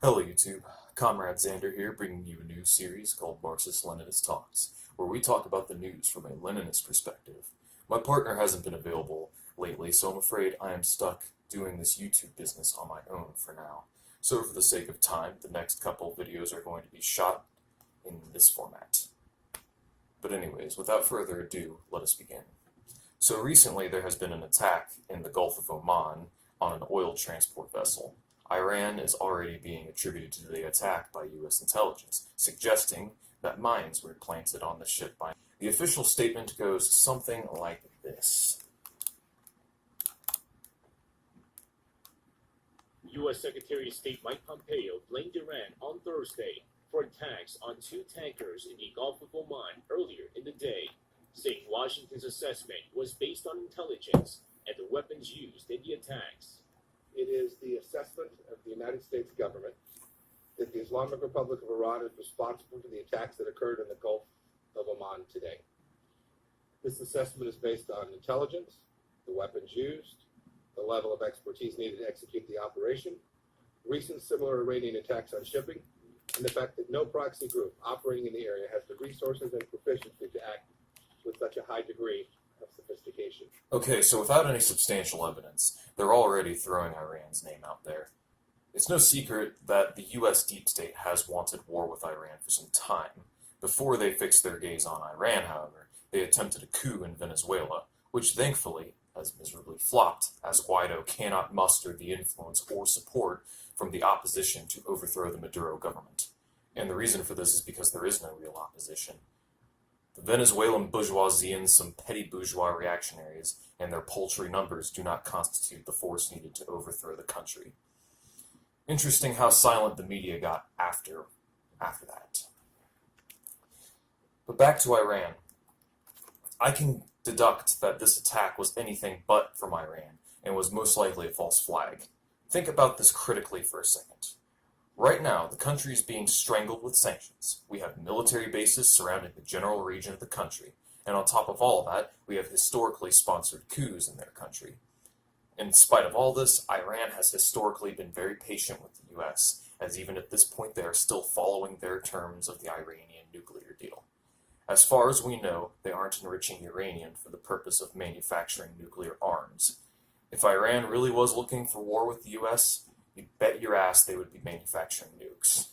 Hello YouTube, Comrade Xander here, bringing you a new series called Marxist-Leninist Talks, where we talk about the news from a Leninist perspective. My partner hasn't been available lately, so I'm afraid I am stuck doing this YouTube business on my own for now. So for the sake of time, the next couple videos are going to be shot in this format. But anyways, without further ado, let us begin. So recently there has been an attack in the Gulf of Oman on an oil transport vessel. Iran is already being attributed to the attack by U.S. intelligence, suggesting that mines were planted on the ship by. The official statement goes something like this. U.S. Secretary of State Mike Pompeo blamed Iran on Thursday for attacks on two tankers in the Gulf of Oman earlier in the day, saying Washington's assessment was based on intelligence and the weapons used in the attacks. It is the assessment of the United States government that the Islamic Republic of Iran is responsible for the attacks that occurred in the Gulf of Oman today. This assessment is based on intelligence, the weapons used, the level of expertise needed to execute the operation, recent similar Iranian attacks on shipping, and the fact that no proxy group operating in the area has the resources and proficiency to act with such a high degree of sophistication. Okay, so without any substantial evidence, they're already throwing Iran's name out there. It's no secret that the U.S. deep state has wanted war with Iran for some time. Before they fixed their gaze on Iran, however, they attempted a coup in Venezuela, which thankfully has miserably flopped, as Guaido cannot muster the influence or support from the opposition to overthrow the Maduro government. And the reason for this is because there is no real opposition. The Venezuelan bourgeoisie and some petty bourgeois reactionaries and their paltry numbers do not constitute the force needed to overthrow the country. Interesting how silent the media got after that. But back to Iran. I can deduct that this attack was anything but from Iran and was most likely a false flag. Think about this critically for a second. Right now, the country is being strangled with sanctions. We have military bases surrounding the general region of the country, and on top of all that, we have historically sponsored coups in their country. In spite of all this, Iran has historically been very patient with the U.S., as even at this point they are still following their terms of the Iranian nuclear deal. As far as we know, they aren't enriching uranium for the purpose of manufacturing nuclear arms. If Iran really was looking for war with the U.S., you bet your ass they would be manufacturing nukes.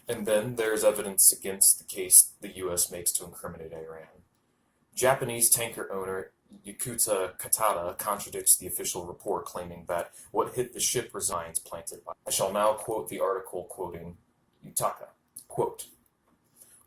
And then there's evidence against the case the U.S. makes to incriminate Iran. Japanese tanker owner Yukuta Katada contradicts the official report, claiming that what hit the ship resigns planted by. I shall now quote the article quoting Yutaka. Quote,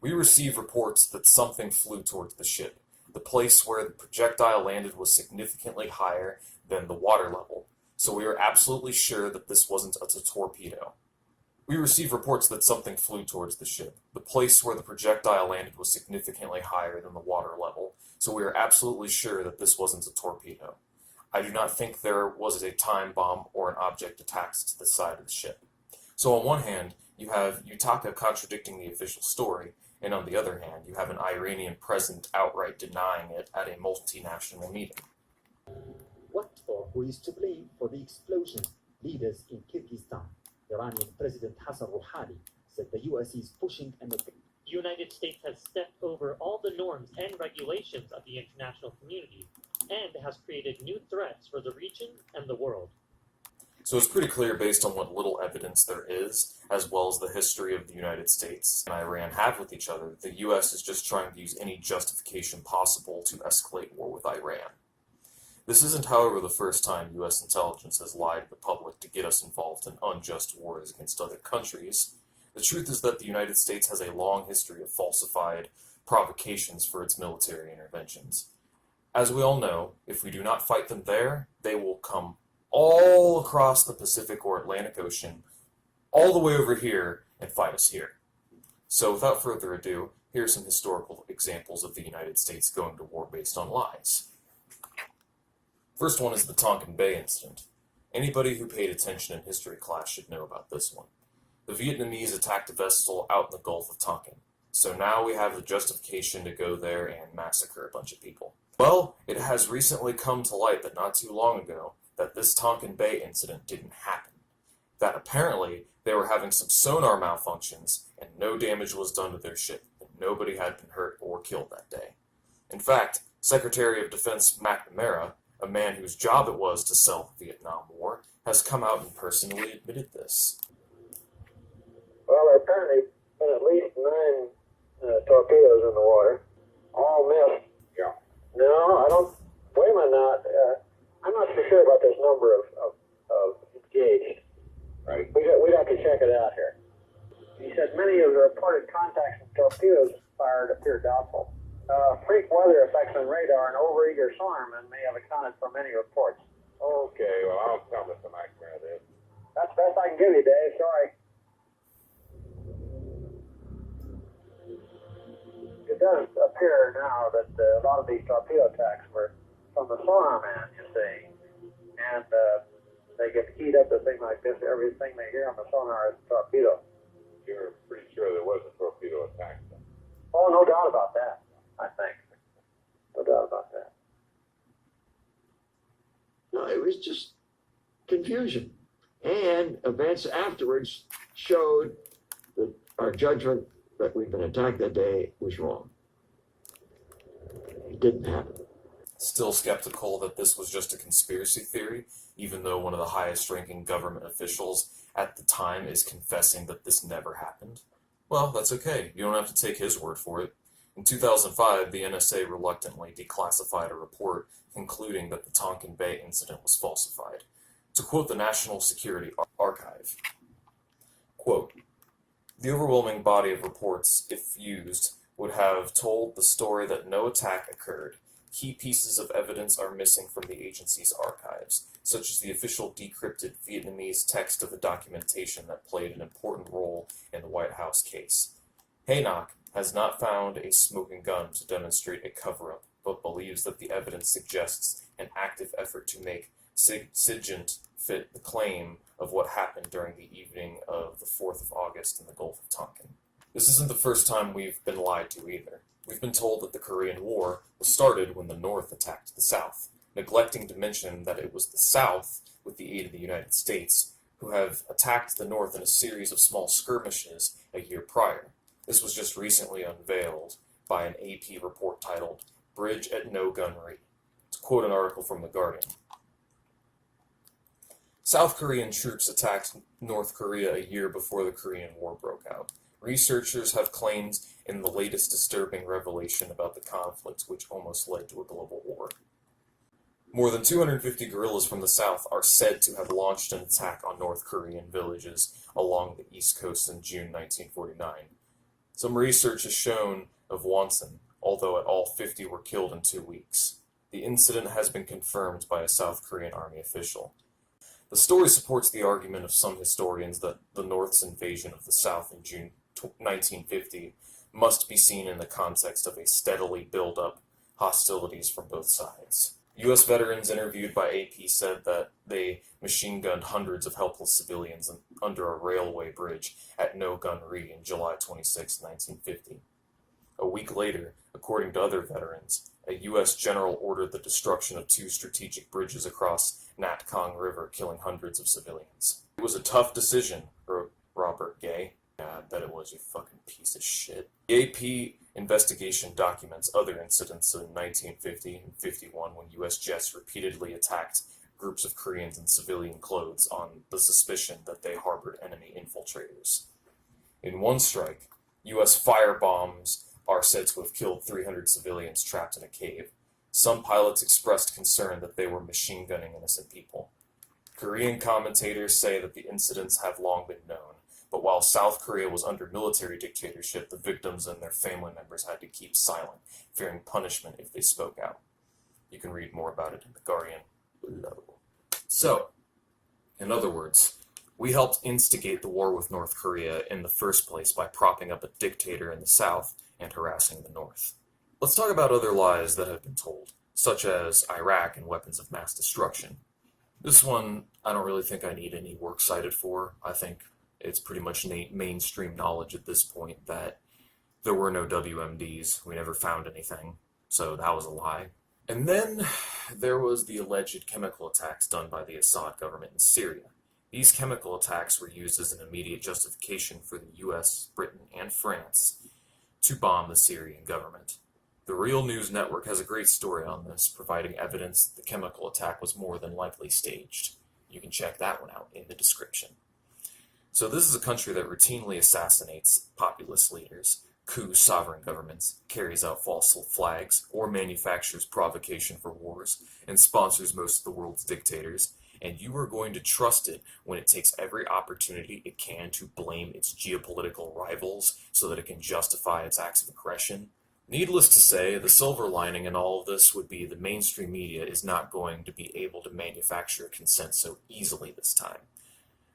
"We receive reports that something flew towards the ship. The place where the projectile landed was significantly higher than the water level. So we are absolutely sure that this wasn't a torpedo. We received reports that something flew towards the ship. The place where the projectile landed was significantly higher than the water level, so we are absolutely sure that this wasn't a torpedo. I do not think there was a time bomb or an object attached to the side of the ship." So on one hand, you have Yutaka contradicting the official story, and on the other hand, you have an Iranian president outright denying it at a multinational meeting. What or who is to blame for the explosion? Leaders in Kyrgyzstan, Iranian President Hassan Rouhani, said the U.S. is pushing an The United States has stepped over all the norms and regulations of the international community and has created new threats for the region and the world. So it's pretty clear based on what little evidence there is, as well as the history of the United States and Iran have with each other, the U.S. is just trying to use any justification possible to escalate war with Iran. This isn't, however, the first time U.S. intelligence has lied to the public to get us involved in unjust wars against other countries. The truth is that the United States has a long history of falsified provocations for its military interventions. As we all know, if we do not fight them there, they will come all across the Pacific or Atlantic Ocean, all the way over here, and fight us here. So without further ado, here are some historical examples of the United States going to war based on lies. First one is the Tonkin Bay incident. Anybody who paid attention in history class should know about this one. The Vietnamese attacked a vessel out in the Gulf of Tonkin, so now we have the justification to go there and massacre a bunch of people. Well, it has recently come to light that not too long ago, that this Tonkin Bay incident didn't happen. That apparently they were having some sonar malfunctions, and no damage was done to their ship, and nobody had been hurt or killed that day. In fact, Secretary of Defense McNamara, a man whose job it was to sell the Vietnam War, has come out and personally admitted this. Well, there apparently been at least 9 torpedoes in the water, all missed. Yeah. No, I don't. Wait a minute now. I'm not so sure about this number of engaged. Right. We'd have to check it out here. He said many of the reported contacts with torpedoes fired appear doubtful. Freak weather effects on radar and overeager sonarmen may have accounted for many reports. Okay, well, I'll tell Mr. McNamara this. That's the best I can give you, Dave. Sorry. It does appear now that a lot of these torpedo attacks were from the sonar man, you see. And they get keyed up to a thing like this. Everything they hear on the sonar is a torpedo. You're pretty sure there was a torpedo attack then? Oh, no doubt about that, I think. No doubt about that. No, it was just confusion. And events afterwards showed that our judgment that we'd been attacked that day was wrong. It didn't happen. Still skeptical that this was just a conspiracy theory, even though one of the highest-ranking government officials at the time is confessing that this never happened? Well, that's okay. You don't have to take his word for it. In 2005, the NSA reluctantly declassified a report concluding that the Tonkin Bay incident was falsified. To quote the National Security Archive, quote, "The overwhelming body of reports, if used, would have told the story that no attack occurred. Key pieces of evidence are missing from the agency's archives, such as the official decrypted Vietnamese text of the documentation that played an important role in the White House case. Haynock has not found a smoking gun to demonstrate a cover-up, but believes that the evidence suggests an active effort to make Sigint fit the claim of what happened during the evening of the 4th of August in the Gulf of Tonkin." This isn't the first time we've been lied to either. We've been told that the Korean War was started when the North attacked the South, neglecting to mention that it was the South, with the aid of the United States, who have attacked the North in a series of small skirmishes a year prior. This was just recently unveiled by an AP report titled "Bridge at No Gun Re," to quote an article from The Guardian. South Korean troops attacked North Korea a year before the Korean War broke out. Researchers have claimed in the latest disturbing revelation about the conflict, which almost led to a global war. More than 250 guerrillas from the South are said to have launched an attack on North Korean villages along the East Coast in June 1949. Some research has shown of Wonsan, although all 50 were killed in 2 weeks. The incident has been confirmed by a South Korean army official. The story supports the argument of some historians that the North's invasion of the South in June 1950 must be seen in the context of a steadily build-up hostilities from both sides. U.S. veterans interviewed by AP said that they machine-gunned hundreds of helpless civilians under a railway bridge at No Gun Re in July 26, 1950. A week later, according to other veterans, a U.S. general ordered the destruction of 2 strategic bridges across Nat Kong River, killing hundreds of civilians. "It was a tough decision," wrote Robert Gay. "Yeah, I bet it was, you fucking piece of shit." The AP investigation documents other incidents in 1950 and 51 when U.S. jets repeatedly attacked groups of Koreans in civilian clothes on the suspicion that they harbored enemy infiltrators. In one strike, U.S. firebombs are said to have killed 300 civilians trapped in a cave. Some pilots expressed concern that they were machine-gunning innocent people. Korean commentators say that the incidents have long been known, but while South Korea was under military dictatorship, the victims and their family members had to keep silent, fearing punishment if they spoke out. You can read more about it in The Guardian below. So, in other words, we helped instigate the war with North Korea in the first place by propping up a dictator in the South and harassing the North. Let's talk about other lies that have been told, such as Iraq and weapons of mass destruction. This one, I don't really think I need any works cited for. I think it's pretty much mainstream knowledge at this point that there were no WMDs. We never found anything, so that was a lie. And then there was the alleged chemical attacks done by the Assad government in Syria. These chemical attacks were used as an immediate justification for the US, Britain, and France to bomb the Syrian government. The Real News Network has a great story on this, providing evidence that the chemical attack was more than likely staged. You can check that one out in the description. So this is a country that routinely assassinates populist leaders, coups sovereign governments, carries out false flags, or manufactures provocation for wars, and sponsors most of the world's dictators, and you are going to trust it when it takes every opportunity it can to blame its geopolitical rivals so that it can justify its acts of aggression? Needless to say, the silver lining in all of this would be the mainstream media is not going to be able to manufacture consent so easily this time.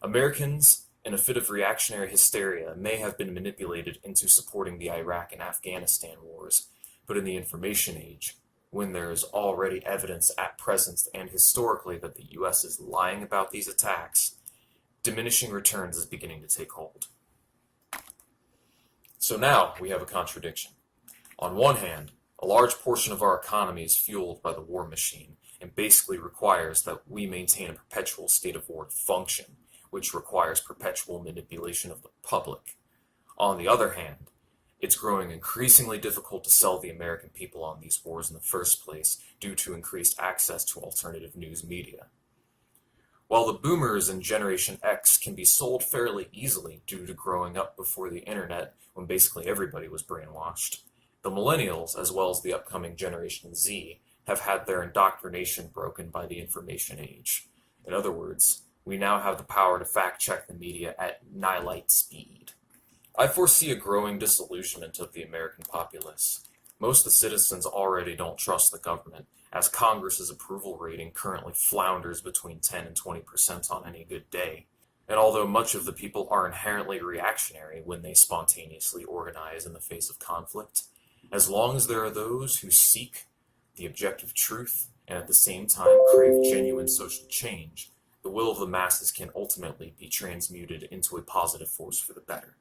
Americans, in a fit of reactionary hysteria, may have been manipulated into supporting the Iraq and Afghanistan wars, but in the information age, when there is already evidence at present and historically that the US is lying about these attacks, diminishing returns is beginning to take hold. So now we have a contradiction. On one hand, a large portion of our economy is fueled by the war machine and basically requires that we maintain a perpetual state of war to function, which requires perpetual manipulation of the public. On the other hand, it's growing increasingly difficult to sell the American people on these wars in the first place due to increased access to alternative news media. While the boomers and Generation X can be sold fairly easily due to growing up before the internet when basically everybody was brainwashed, the millennials, as well as the upcoming Generation Z, have had their indoctrination broken by the information age. In other words, we now have the power to fact-check the media at light speed. I foresee a growing disillusionment of the American populace. Most of the citizens already don't trust the government, as Congress's approval rating currently flounders between 10 and 20% on any good day. And although much of the people are inherently reactionary when they spontaneously organize in the face of conflict, as long as there are those who seek the objective truth and at the same time crave genuine social change, the will of the masses can ultimately be transmuted into a positive force for the better.